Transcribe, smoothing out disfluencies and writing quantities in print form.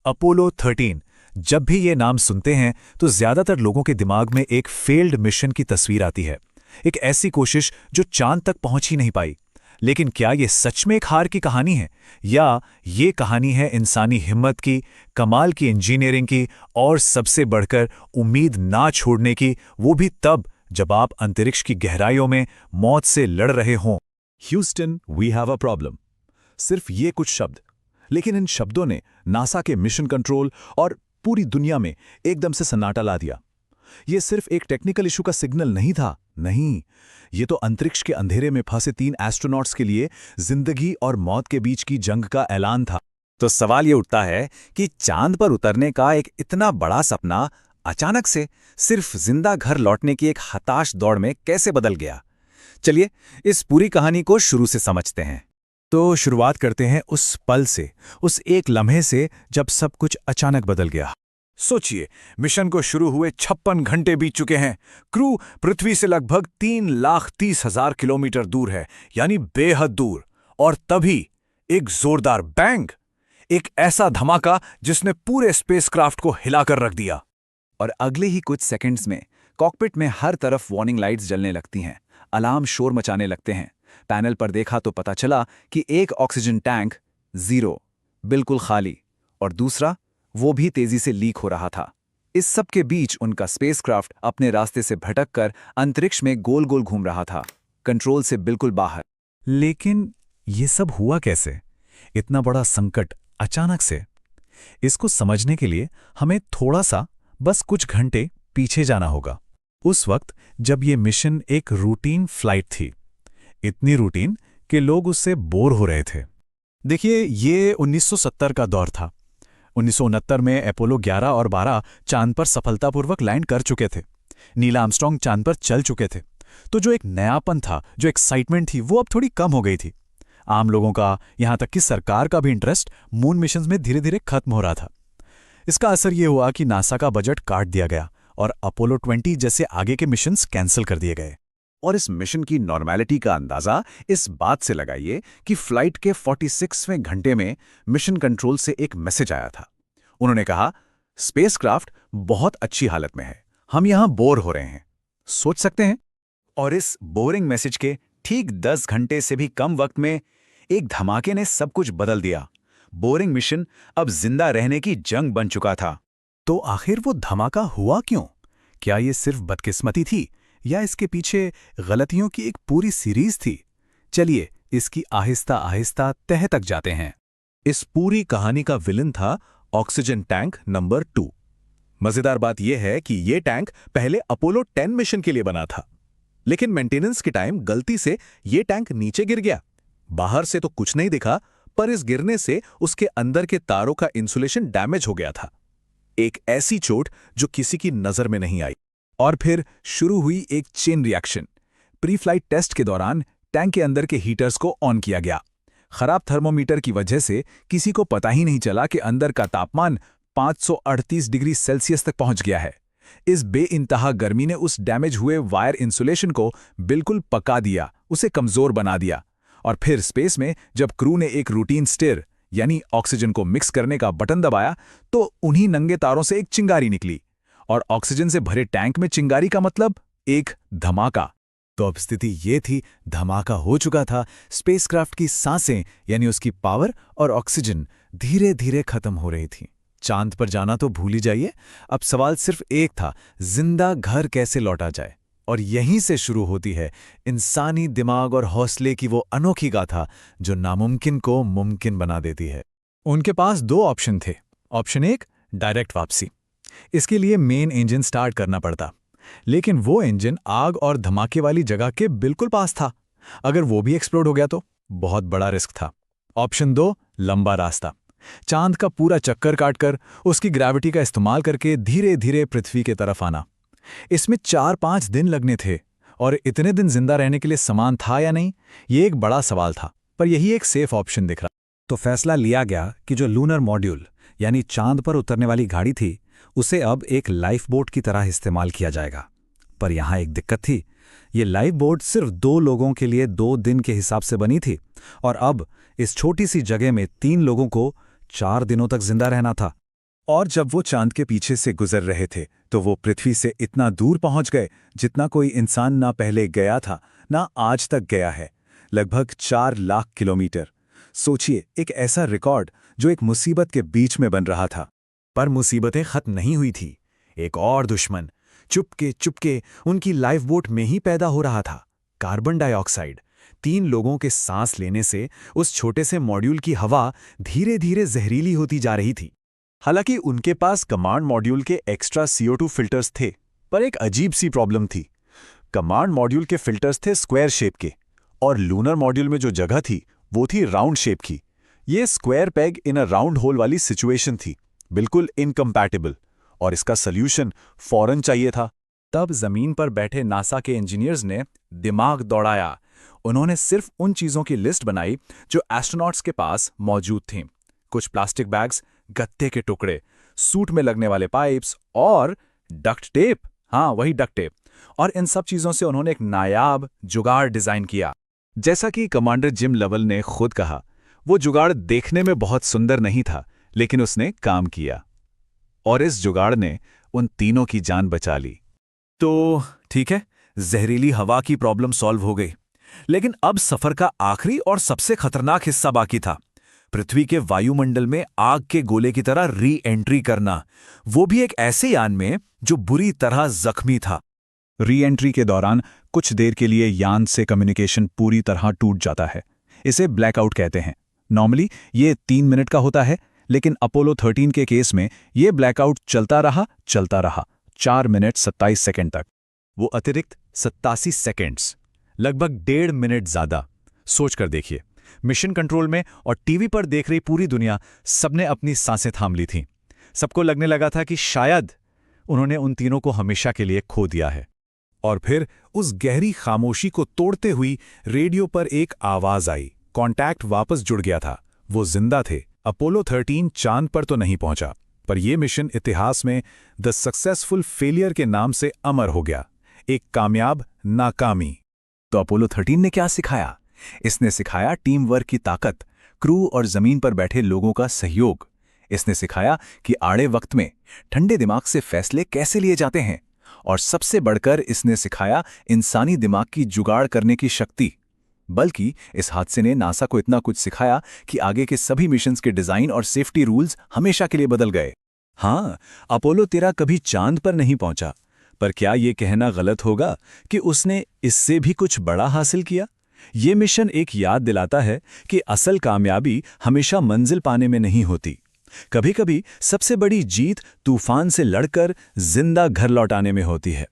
Apollo 13। जब भी ये नाम सुनते हैं तो ज्यादातर लोगों के दिमाग में एक फेल्ड मिशन की तस्वीर आती है। एक ऐसी कोशिश जो चांद तक पहुंच ही नहीं पाई। लेकिन क्या ये सच में एक हार की कहानी है, या ये कहानी है इंसानी हिम्मत की, कमाल की इंजीनियरिंग की, और सबसे बढ़कर उम्मीद ना छोड़ने की, वो भी तब जब आप अंतरिक्ष की गहराइयों में मौत से लड़ रहे हों। Houston, we have a problem. सिर्फ ये कुछ शब्द, लेकिन इन शब्दों ने नासा के मिशन कंट्रोल और पूरी दुनिया में एकदम से सन्नाटा ला दिया। ये सिर्फ एक टेक्निकल इशू का सिग्नल नहीं था, नहीं, ये तो अंतरिक्ष के अंधेरे में फंसे 3 एस्ट्रोनॉट्स के लिए जिंदगी और मौत के बीच की जंग का ऐलान था। तो सवाल ये उठता है कि चांद पर उतरने का एक इतना बड़ा सपना अचानक से सिर्फ जिंदा घर लौटने की एक हताश दौड़ में कैसे बदल गया। चलिए इस पूरी कहानी को शुरू से समझते हैं। तो शुरुआत करते हैं उस पल से, उस एक लम्हे से जब सब कुछ अचानक बदल गया। सोचिए, मिशन को शुरू हुए 56 घंटे बीत चुके हैं। क्रू पृथ्वी से लगभग 3,30,000 किलोमीटर दूर है, यानी बेहद दूर। और तभी एक जोरदार बैंग, एक ऐसा धमाका जिसने पूरे स्पेसक्राफ्ट को हिलाकर रख दिया। और अगले ही कुछ सेकंड्स में कॉकपिट में हर तरफ वार्निंग लाइट्स जलने लगती हैं, अलार्म शोर मचाने लगते हैं। पैनल पर देखा तो पता चला कि एक ऑक्सीजन टैंक जीरो, बिल्कुल खाली, और दूसरा वो भी तेजी से लीक हो रहा था। इस सब के बीच उनका स्पेसक्राफ्ट अपने रास्ते से भटककर अंतरिक्ष में गोल गोल घूम रहा था, कंट्रोल से बिल्कुल बाहर। लेकिन ये सब हुआ कैसे? इतना बड़ा संकट अचानक से? इसको समझने के लिए हमें थोड़ा सा, बस कुछ घंटे पीछे जाना होगा। उस वक्त जब ये मिशन एक रूटीन फ्लाइट थी, इतनी रूटीन कि लोग उससे बोर हो रहे थे। देखिए, ये 1970 का दौर था। 1969 में अपोलो 11 और 12 चांद पर सफलतापूर्वक लैंड कर चुके थे। नील आर्मस्ट्रॉन्ग चांद पर चल चुके थे। तो जो एक नयापन था, जो एक्साइटमेंट थी, वो अब थोड़ी कम हो गई थी। आम लोगों का, यहां तक कि सरकार का भी इंटरेस्ट मून मिशंस में धीरे धीरे खत्म हो रहा था। इसका असर ये हुआ कि नासा का बजट काट दिया गया और अपोलो 20 जैसे आगे के मिशंस कैंसिल कर दिए गए। और इस मिशन की नॉर्मैलिटी का अंदाजा इस बात से लगाइए कि फ्लाइट के 46वें घंटे में मिशन कंट्रोल से एक मैसेज आया था। उन्होंने कहा, स्पेसक्राफ्ट बहुत अच्छी हालत में है, हम यहां बोर हो रहे हैं। सोच सकते हैं? और इस बोरिंग मैसेज के ठीक 10 घंटे से भी कम वक्त में एक धमाके ने सब कुछ बदल दिया। बोरिंग मिशन अब जिंदा रहने की जंग बन चुका था। तो आखिर वो धमाका हुआ क्यों? क्या ये सिर्फ बदकिस्मती थी, या इसके पीछे गलतियों की एक पूरी सीरीज थी? चलिए इसकी आहिस्ता आहिस्ता तह तक जाते हैं। इस पूरी कहानी का विलन था ऑक्सीजन टैंक नंबर 2। मजेदार बात यह है कि यह टैंक पहले अपोलो 10 मिशन के लिए बना था, लेकिन मेंटेनेंस के टाइम गलती से यह टैंक नीचे गिर गया। बाहर से तो कुछ नहीं दिखा, पर इस गिरने से उसके अंदर के तारों का इंसुलेशन डैमेज हो गया था। एक ऐसी चोट जो किसी की नजर में नहीं आई। और फिर शुरू हुई एक chain reaction. Pre flight test के दौरान टैंक के अंदर के हीटर्स को ऑन किया गया। खराब थर्मोमीटर की वजह से किसी को पता ही नहीं चला कि अंदर का तापमान 538 डिग्री सेल्सियस तक पहुंच गया है। इस बेइंतहा गर्मी ने उस डैमेज हुए वायर इंसुलेशन को बिल्कुल पका दिया, उसे कमजोर बना दिया। और फिर स्पेस में जब क्रू ने एक रूटीन स्टिर, यानी ऑक्सीजन को मिक्स करने का बटन दबाया, तो उन्हीं नंगे तारों से एक चिंगारी निकली। और ऑक्सीजन से भरे टैंक में चिंगारी का मतलब एक धमाका। तो अब स्थिति ये थी, धमाका हो चुका था। स्पेसक्राफ्ट की सांसें, यानी उसकी पावर और ऑक्सीजन धीरे धीरे खत्म हो रही थी। चांद पर जाना तो भूल ही जाइए। अब सवाल सिर्फ एक था, जिंदा घर कैसे लौटा जाए। और यहीं से शुरू होती है इंसानी दिमाग और हौसले की वो अनोखी गाथा जो नामुमकिन को मुमकिन बना देती है। उनके पास 2 ऑप्शन थे। ऑप्शन 1, डायरेक्ट वापसी। इसके लिए मेन इंजन स्टार्ट करना पड़ता, लेकिन वो इंजन आग और धमाके वाली जगह के बिल्कुल पास था। अगर वो भी एक्सप्लोड हो गया तो बहुत बड़ा रिस्क था। ऑप्शन 2, लंबा रास्ता। चांद का पूरा चक्कर काटकर उसकी ग्रेविटी का इस्तेमाल करके धीरे धीरे पृथ्वी की तरफ आना। इसमें 4-5 दिन लगने थे, और इतने दिन जिंदा रहने के लिए सामान था या नहीं, ये एक बड़ा सवाल था। पर यही एक सेफ ऑप्शन दिख रहा। तो फैसला लिया गया कि जो लूनर मॉड्यूल, यानी चांद पर उतरने वाली गाड़ी थी, उसे अब एक लाइफ बोट की तरह इस्तेमाल किया जाएगा। पर यहां एक दिक्कत थी। ये लाइफ बोट सिर्फ 2 लोगों के लिए 2 दिन के हिसाब से बनी थी, और अब इस छोटी सी जगह में 3 लोगों को 4 दिनों तक जिंदा रहना था। और जब वो चांद के पीछे से गुजर रहे थे तो वो पृथ्वी से इतना दूर पहुंच गए जितना कोई इंसान ना पहले गया था ना आज तक गया है, लगभग 4 लाख किलोमीटर। सोचिए, एक ऐसा रिकॉर्ड जो एक मुसीबत के बीच में बन रहा था। पर मुसीबतें खत्म नहीं हुई थी। एक और दुश्मन चुपके चुपके उनकी लाइफ बोट में ही पैदा हो रहा था, कार्बन डाइऑक्साइड। 3 लोगों के सांस लेने से उस छोटे से मॉड्यूल की हवा धीरे धीरे जहरीली होती जा रही थी। हालांकि उनके पास कमांड मॉड्यूल के एक्स्ट्रा CO2 फिल्टर्स थे, पर एक अजीब सी प्रॉब्लम थी। कमांड मॉड्यूल के फिल्टर्स थे स्क्वायर शेप के, और लूनर मॉड्यूल में जो जगह थी वो थी राउंड शेप की। ये स्क्वायर पेग इन अ राउंड होल वाली सिचुएशन थी, बिल्कुल इनकम्पैटिबल, और इसका सल्यूशन फौरन चाहिए था। तब जमीन पर बैठे नासा के इंजीनियर्स ने दिमाग दौड़ाया। उन्होंने सिर्फ उन चीजों की लिस्ट बनाई जो एस्ट्रोनॉट्स के पास मौजूद थीं। कुछ प्लास्टिक बैग्स, गत्ते के टुकड़े, सूट में लगने वाले पाइप्स और डक्ट टेप। हाँ, वही डक्ट टेप। और इन सब चीजों से उन्होंने एक नायाब जुगाड़ डिजाइन किया। जैसा कि कमांडर जिम लवल ने खुद कहा, वो जुगाड़ देखने में बहुत सुंदर नहीं था, लेकिन उसने काम किया, और इस जुगाड़ ने उन तीनों की जान बचा ली। तो ठीक है, जहरीली हवा की प्रॉब्लम सॉल्व हो गई, लेकिन अब सफर का आखिरी और सबसे खतरनाक हिस्सा बाकी था। पृथ्वी के वायुमंडल में आग के गोले की तरह री एंट्री करना, वो भी एक ऐसे यान में जो बुरी तरह जख्मी था। री एंट्री के दौरान कुछ देर के लिए यान से कम्युनिकेशन पूरी तरह टूट जाता है। इसे ब्लैकआउट कहते हैं। नॉर्मली ये 3 मिनट का होता है, लेकिन अपोलो 13 के केस में ये ब्लैकआउट चलता रहा 4 मिनट 27 सेकंड तक। वो अतिरिक्त 87 सेकंड्स, लगभग 1.5 मिनट ज्यादा। सोच कर देखिए, मिशन कंट्रोल में और टीवी पर देख रही पूरी दुनिया, सबने अपनी सांसें थाम ली थीं। सबको लगने लगा था कि शायद उन्होंने उन तीनों को हमेशा के लिए खो दिया है। और फिर उस गहरी खामोशी को तोड़ते हुई रेडियो पर एक आवाज आई। कॉन्टैक्ट वापस जुड़ गया था, वो जिंदा थे। अपोलो 13 चांद पर तो नहीं पहुंचा, पर यह मिशन इतिहास में द सक्सेसफुल फेलियर के नाम से अमर हो गया, एक कामयाब नाकामी। तो अपोलो 13 ने क्या सिखाया? इसने सिखाया टीम वर्क की ताकत, क्रू और जमीन पर बैठे लोगों का सहयोग। इसने सिखाया कि आड़े वक्त में ठंडे दिमाग से फैसले कैसे लिए जाते हैं, और सबसे बढ़कर इसने सिखाया इंसानी दिमाग की जुगाड़ करने की शक्ति। बल्कि इस हादसे ने नासा को इतना कुछ सिखाया कि आगे के सभी मिशंस के डिजाइन और सेफ्टी रूल्स हमेशा के लिए बदल गए। हाँ, अपोलो 13 कभी चांद पर नहीं पहुंचा, पर क्या ये कहना गलत होगा कि उसने इससे भी कुछ बड़ा हासिल किया? ये मिशन एक याद दिलाता है कि असल कामयाबी हमेशा मंजिल पाने में नहीं होती। कभी-कभी सबसे बड़ी जीत तूफान से लड़कर जिंदा घर लौटाने में होती है।